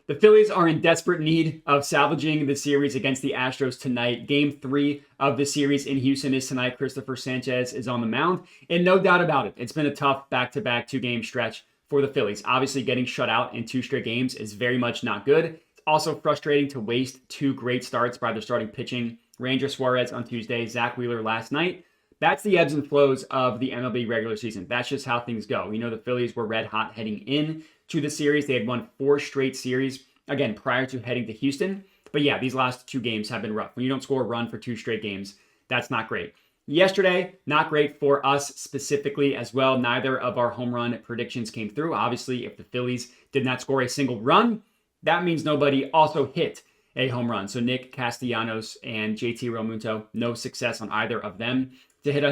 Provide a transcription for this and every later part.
The Phillies are in desperate need of salvaging the series against the Astros tonight. Game 3 of the series in Houston is tonight. Christopher Sanchez is on the mound, and no doubt about it, it's been a tough back-to-back two-game stretch for the Phillies. Obviously, getting shut out in 2 straight games is very much not good. It's also frustrating to waste 2 great starts by their starting pitching. Ranger Suarez on Tuesday, Zach Wheeler last night. That's the ebbs and flows of the MLB regular season. That's just how things go. The Phillies were red hot heading in to the series. They had won 4 straight series, again, prior to heading to Houston. But yeah, these last 2 games have been rough. When you don't score a run for 2 straight games, that's not great. Yesterday, not great for us specifically as well. Neither of our home run predictions came through. Obviously, if the Phillies did not score a single run, that means nobody also hit a home run. So Nick Castellanos and JT Realmuto, no success on either of them to hit a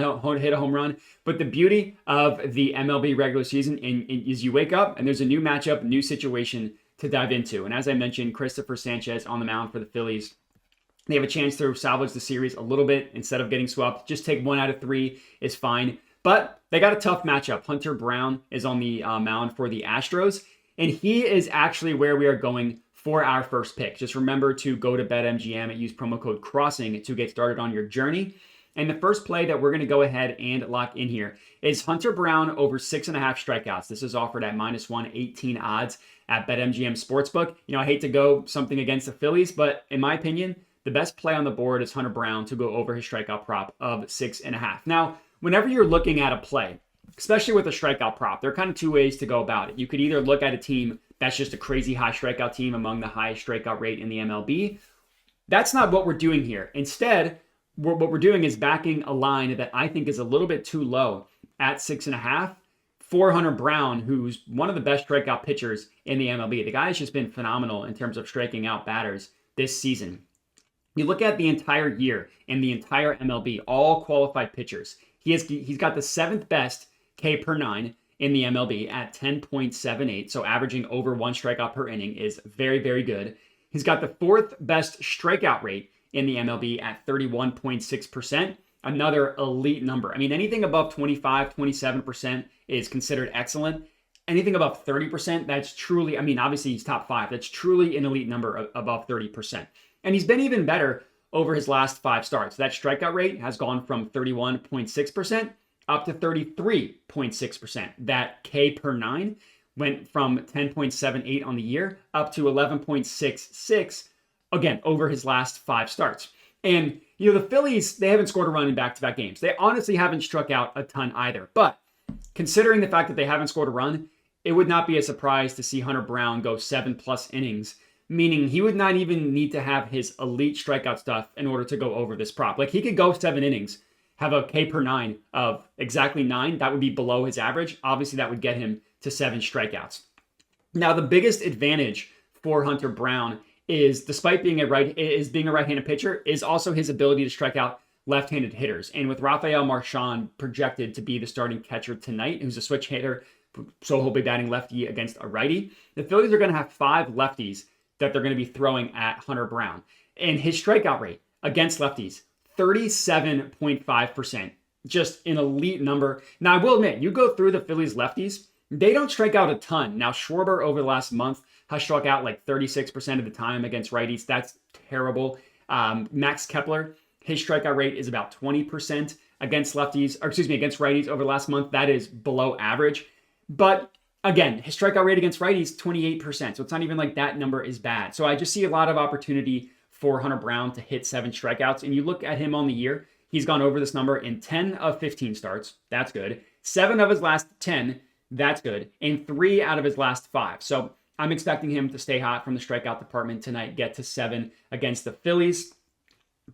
home run. But the beauty of the MLB regular season is you wake up and there's a new matchup, new situation to dive into. And as I mentioned, Christopher Sanchez on the mound for the Phillies. They have a chance to salvage the series a little bit instead of getting swept. Just take 1 out of 3 is fine. But they got a tough matchup. Hunter Brown is on the mound for the Astros, and he is actually where we are going for our first pick. Just remember to go to BetMGM and use promo code CROSSING to get started on your journey. And the first play that we're going to go ahead and lock in here is Hunter Brown over 6.5 strikeouts. This is offered at -118 odds at BetMGM Sportsbook. I hate to go something against the Phillies, but in my opinion, the best play on the board is Hunter Brown to go over his strikeout prop of 6.5. Now, whenever you're looking at a play, especially with a strikeout prop, there are kind of 2 ways to go about it. You could either look at a team that's just a crazy high strikeout team among the highest strikeout rate in the MLB. That's not what we're doing here. Instead, what we're doing is backing a line that I think is a little bit too low at 6.5 for Hunter Brown, who's one of the best strikeout pitchers in the MLB. The guy has just been phenomenal in terms of striking out batters this season. You look at the entire year in the entire MLB, all qualified pitchers. He's got the 7th best K per 9 in the MLB at 10.78. So averaging over 1 strikeout per inning is very, very good. He's got the 4th best strikeout rate in the MLB at 31.6%. Another elite number. I mean, anything above 25, 27% is considered excellent. Anything above 30%, that's truly, obviously he's top 5. That's truly an elite number above 30%. And he's been even better over his last 5 starts. That strikeout rate has gone from 31.6% up to 33.6%. That K per 9 went from 10.78 on the year up to 11.66, again, over his last 5 starts. And, the Phillies, they haven't scored a run in back-to-back games. They honestly haven't struck out a ton either. But considering the fact that they haven't scored a run, it would not be a surprise to see Hunter Brown go 7+ innings, meaning he would not even need to have his elite strikeout stuff in order to go over this prop. Like, he could go 7 innings, have a K per 9 of exactly 9. That would be below his average. Obviously, that would get him to 7 strikeouts. Now, the biggest advantage for Hunter Brown is, despite being a right-handed pitcher, is also his ability to strike out left-handed hitters. And with Rafael Marchand projected to be the starting catcher tonight, who's a switch hitter, so he'll be batting lefty against a righty, the Phillies are going to have 5 lefties that they're going to be throwing at Hunter Brown. And his strikeout rate against lefties, 37.5%. Just an elite number. Now, I will admit, you go through the Phillies lefties, they don't strike out a ton. Now, Schwarber over the last month has struck out like 36% of the time against righties. That's terrible. Max Kepler, his strikeout rate is about 20% against against righties over the last month. That is below average. But again, his strikeout rate against righties, 28%. So it's not even like that number is bad. So I just see a lot of opportunity for Hunter Brown to hit 7 strikeouts. And you look at him on the year, he's gone over this number in 10 of 15 starts. That's good. 7 of his last 10. That's good. And 3 out of his last 5. So I'm expecting him to stay hot from the strikeout department tonight, get to 7 against the Phillies.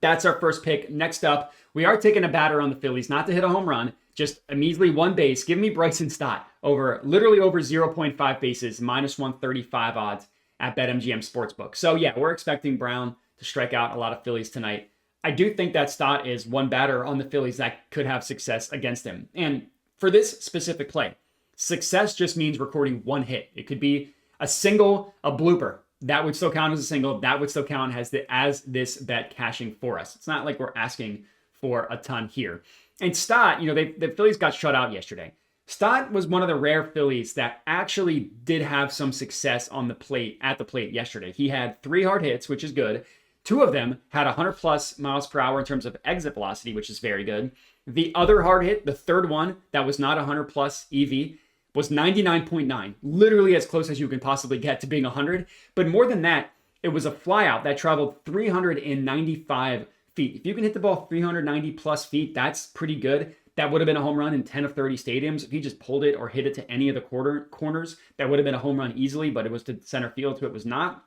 That's our first pick. Next up, we are taking a batter on the Phillies, not to hit a home run, just a measly 1 base. Give me Bryson Stott literally over 0.5 bases, -135 odds at BetMGM Sportsbook. So yeah, we're expecting Brown to strike out a lot of Phillies tonight. I do think that Stott is one batter on the Phillies that could have success against him. And for this specific play, success just means recording 1 hit. It could be a single, a blooper. That would still count as a single. That would still count as this bet cashing for us. It's not like we're asking for a ton here. And Stott, the Phillies got shut out yesterday. Stott was one of the rare Phillies that actually did have some success on the plate, at the plate yesterday. He had 3 hard hits, which is good. 2 of them had 100 plus miles per hour in terms of exit velocity, which is very good. The other hard hit, the third one that was not 100 plus EV, was 99.9, literally as close as you can possibly get to being 100. But more than that, it was a flyout that traveled 395 feet. If you can hit the ball 390 plus feet, that's pretty good. That would have been a home run in 10 of 30 stadiums. If he just pulled it or hit it to any of the corners, that would have been a home run easily, but it was to center field, so it was not.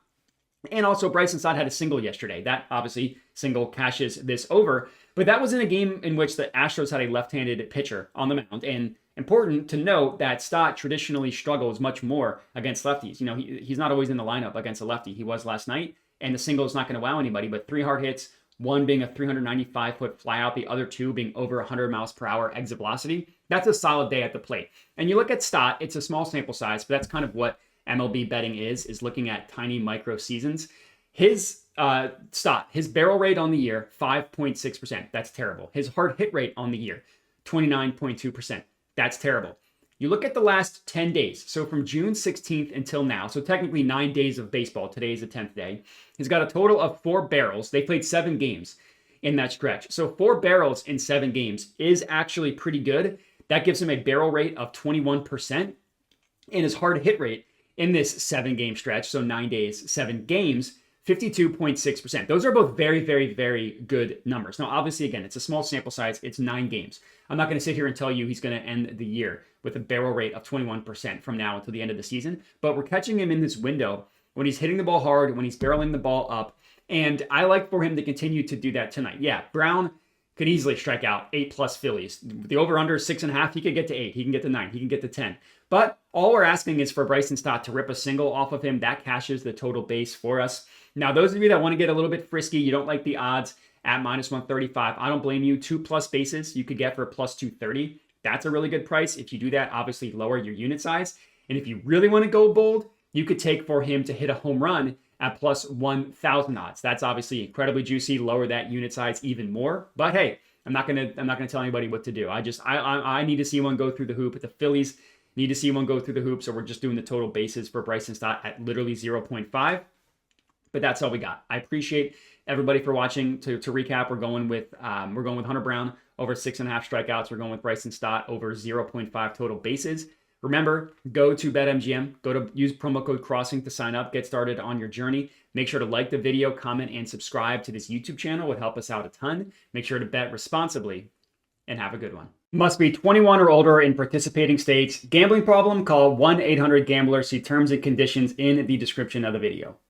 And also, Bryson Stott had a single yesterday. That obviously single cashes this over. But that was in a game in which the Astros had a left-handed pitcher on the mound. And important to note that Stott traditionally struggles much more against lefties. You know, he's not always in the lineup against a lefty. He was last night, and the single is not going to wow anybody. But 3 hard hits, one being a 395-foot flyout, the other 2 being over 100 miles per hour exit velocity. That's a solid day at the plate. And you look at Stott, it's a small sample size, but that's kind of what MLB betting is looking at tiny micro seasons. His Stott, his barrel rate on the year, 5.6%. That's terrible. His hard hit rate on the year, 29.2%. That's terrible. You look at the last 10 days, so from June 16th until now, so technically 9 days of baseball. Today is the 10th day. He's got a total of 4 barrels. They played 7 games in that stretch. So 4 barrels in 7 games is actually pretty good. That gives him a barrel rate of 21%. And his hard hit rate in this 7-game stretch, so 9 days, 7 games, 52.6%. Those are both very, very, very good numbers. Now, obviously, again, it's a small sample size. It's 9 games. I'm not going to sit here and tell you he's going to end the year with a barrel rate of 21% from now until the end of the season. But we're catching him in this window when he's hitting the ball hard, when he's barreling the ball up. And I like for him to continue to do that tonight. Yeah, Brown could easily strike out 8+ Phillies. The over-under is 6.5. He could get to 8. He can get to 9. He can get to 10. But all we're asking is for Bryson Stott to rip a single off of him. That cashes the total base for us. Now, those of you that want to get a little bit frisky, you don't like the odds at -135, I don't blame you. 2+ bases you could get for +230. That's a really good price. If you do that, obviously lower your unit size. And if you really want to go bold, you could take for him to hit a home run at +1,000 odds. That's obviously incredibly juicy. Lower that unit size even more. But hey, I'm not gonna tell anybody what to do. I need to see one go through the hoop. The Phillies need to see one go through the hoop. So we're just doing the total bases for Bryson Stott at literally 0.5. But that's all we got. I appreciate everybody for watching. To recap, we're going with Hunter Brown over 6.5 strikeouts. We're going with Bryson Stott over 0.5 total bases. Remember, go to BetMGM. Use promo code CROSSING to sign up. Get started on your journey. Make sure to like the video, comment, and subscribe to this YouTube channel. It would help us out a ton. Make sure to bet responsibly, and have a good one. Must be 21 or older in participating states. Gambling problem? Call 1-800-GAMBLER. See terms and conditions in the description of the video.